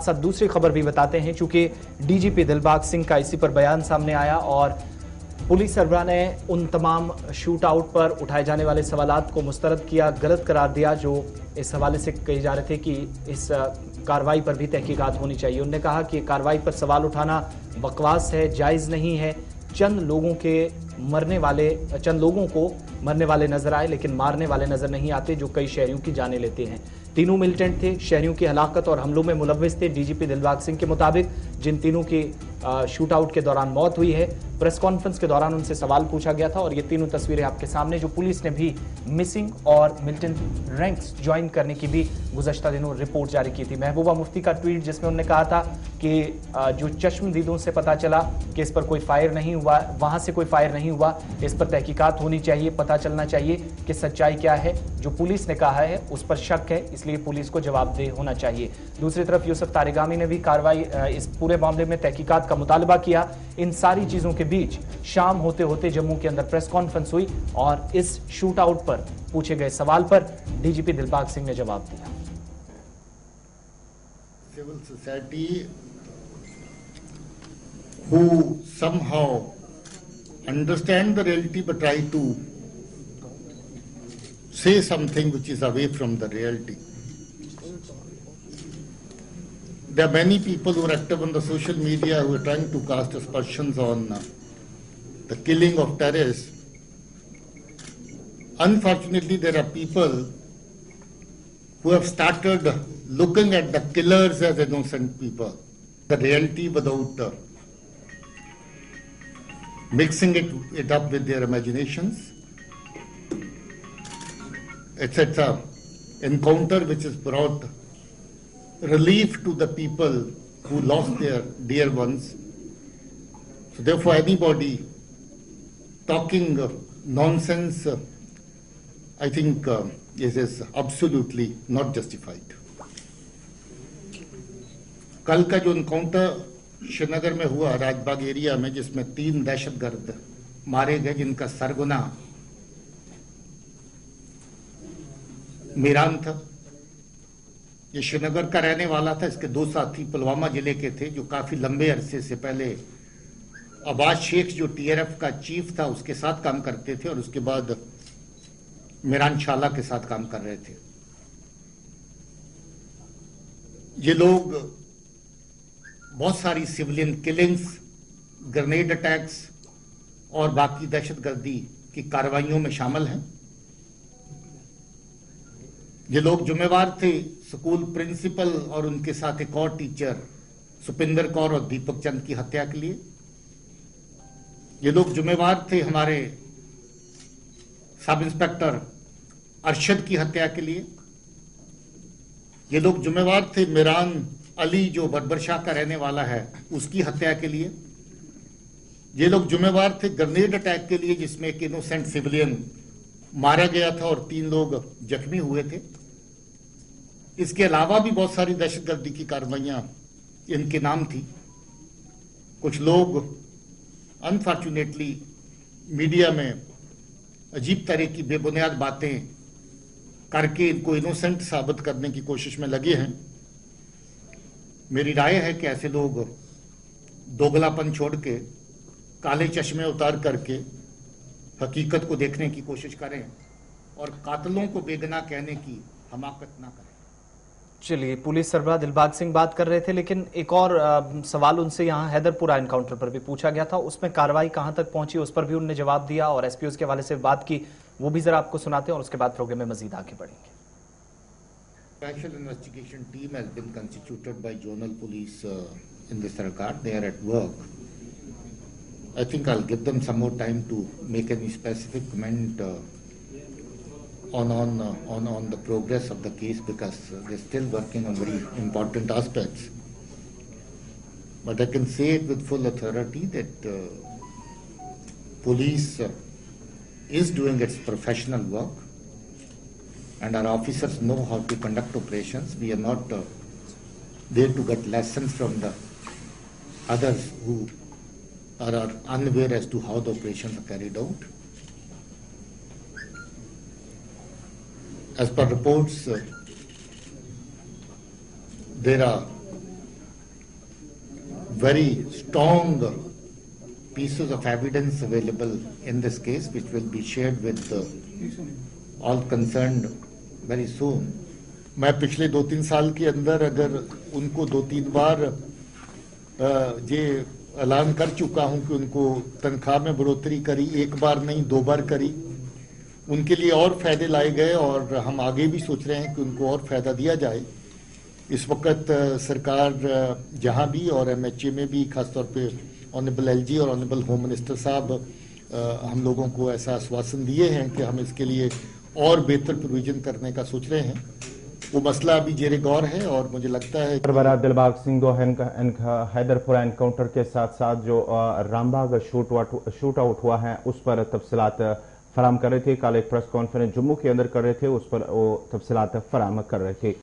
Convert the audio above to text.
साथ दूसरी खबर भी बताते हैं, चूंकि डीजीपी दिलबाग सिंह का इसी पर बयान सामने आया और पुलिस सरबराह ने उन तमाम शूट आउट पर उठाए जाने वाले सवालात को मुस्तरद किया, गलत करार दिया, जो इस हवाले से कहे जा रहे थे कि इस कार्रवाई पर भी तहकीकात होनी चाहिए। उन्होंने कहा कि कार्रवाई पर सवाल उठाना बकवास है, जायज़ नहीं है। चंद लोगों को मरने वाले नजर आए, लेकिन मारने वाले नजर नहीं आते, जो कई शहरियों की जानें लेते हैं। तीनों मिलिटेंट थे, शहरियों की हलाकत और हमलों में मुलव्विस थे। डीजीपी दिलबाग सिंह के मुताबिक जिन तीनों की शूट आउट के दौरान मौत हुई है, प्रेस कॉन्फ्रेंस के दौरान उनसे सवाल पूछा गया था और ये तीनों तस्वीरें आपके सामने, जो पुलिस ने भी मिसिंग और मिलिटेंट रैंक्स ज्वाइन करने की भी गुज़श्ता दिनों रिपोर्ट जारी की थी। महबूबा मुफ्ती का ट्वीट, जिसमें उन्होंने कहा था कि जो चश्मदीदों से पता चला कि इस पर कोई फायर नहीं हुआ, वहां से कोई फायर नहीं हुआ, इस पर तहकीकात होनी चाहिए, पता चलना चाहिए कि सच्चाई क्या है। जो पुलिस ने कहा है उस पर शक है, इसलिए पुलिस को जवाबदेह होना चाहिए। दूसरी तरफ यूसुफ तारिगामी ने भी कार्रवाई इस पूरे मामले में तहकीकात का मुतालबा किया। इन सारी चीजों के बीच शाम होते होते जम्मू के अंदर प्रेस कॉन्फ्रेंस हुई और इस शूट आउट पर पूछे गए सवाल पर डीजीपी दिलबाग सिंह ने जवाब दिया। Civil society who somehow understand the reality but try to say something which is away from the reality. There are many people who are active on the social media who are trying to cast aspersions on the killing of terrorists. Unfortunately, there are people who have started looking at the killers as innocent people. The reality without mixing it up with their imaginations. It's an encounter which has brought relief to the people who lost their dear ones. So therefore, anybody talking nonsense, I think is absolutely not justified. कल का जो encounter Srinagar में हुआ Rajbagh area में, जिसमें 3 दहशतगर्द मारे गए, जिनका सरगना मीरान था। ये श्रीनगर का रहने वाला था। इसके 2 साथी पुलवामा जिले के थे, जो काफी लंबे अरसे से पहले अब्बास शेख, जो टीआरएफ का चीफ था, उसके साथ काम करते थे और उसके बाद मीरान शाला के साथ काम कर रहे थे। ये लोग बहुत सारी सिविलियन किलिंग्स, ग्रेनेड अटैक्स और बाकी दहशतगर्दी की कार्रवाइयों में शामिल हैं। ये लोग जिम्मेवार थे स्कूल प्रिंसिपल और उनके साथ एक और टीचर सुपिंदर कौर और दीपक चंद की हत्या के लिए। ये लोग जिम्मेवार थे हमारे सब इंस्पेक्टर अरशद की हत्या के लिए। ये लोग जिम्मेवार थे मीरान अली, जो बरबरशाह का रहने वाला है, उसकी हत्या के लिए। ये लोग जिम्मेवार थे ग्रेनेड अटैक के लिए, जिसमें एक इनोसेंट सिविलियन मारा गया था और 3 लोग जख्मी हुए थे। इसके अलावा भी बहुत सारी दहशतगर्दी की कार्रवाइयां इनके नाम थी। कुछ लोग अनफॉर्चुनेटली मीडिया में अजीब तरह की बेबुनियाद बातें करके इनको इनोसेंट साबित करने की कोशिश में लगे हैं। मेरी राय है कि ऐसे लोग दोगलापन छोड़ के, काले चश्मे उतार करके हकीकत को देखने की कोशिश करें और कातलों को बेगुनाह कहने की हमाकत ना करें। चलिए, पुलिस सरबराह दिलबाग सिंह बात कर रहे थे, लेकिन एक और सवाल उनसे यहाँ हैदरपुरा एनकाउंटर पर भी पूछा गया था। उसमें कार्रवाई कहां तक पहुंची, उस पर भी उन्होंने जवाब दिया और एसपीओ के हवाले से बात की। वो भी जरा आपको सुनाते हैं और उसके बाद प्रोग्राम में मजीद आगे बढ़ेंगे। Special investigation team has been constituted by zonal police in this regard. They are at work. I think I'll give them some more time to make any specific comment on the progress of the case, because they're still working on very important aspects. But I can say it with full authority that police is doing its professional work, and our officers know how to conduct operations. We are not there to get lessons from the others who are unaware as to how the operations are carried out. As per reports, there are very strong pieces of evidence available in this case, which will be shared with all concerned very soon. मैं पिछले 2-3 साल के अंदर अगर उनको 2-3 बार ये ऐलान कर चुका हूं कि उनको तनख्वाह में बढ़ोतरी करी, एक बार नहीं 2 बार करी, उनके लिए और फायदे लाए गए और हम आगे भी सोच रहे हैं कि उनको और फायदा दिया जाए। इस वक्त सरकार जहां भी और एमएचए में भी खासतौर पे ऑनरेबल एलजी और ऑनरेबल होम मिनिस्टर साहब हम लोगों को ऐसा आश्वासन दिए हैं कि हम इसके लिए और बेहतर प्रोविजन करने का सोच रहे हैं। वो मसला अभी जेरे गौर है और मुझे लगता है सरबराह दिलबाग सिंह को हैदरपुरा एनकाउंटर के साथ साथ जो रामबाग शूट आउट हुआ है उस पर तफसीलात फराम कर रहे थे। कल एक प्रेस कॉन्फ्रेंस जम्मू के अंदर कर रहे थे, उस पर वो तफसीलात फराम कर रहे थे।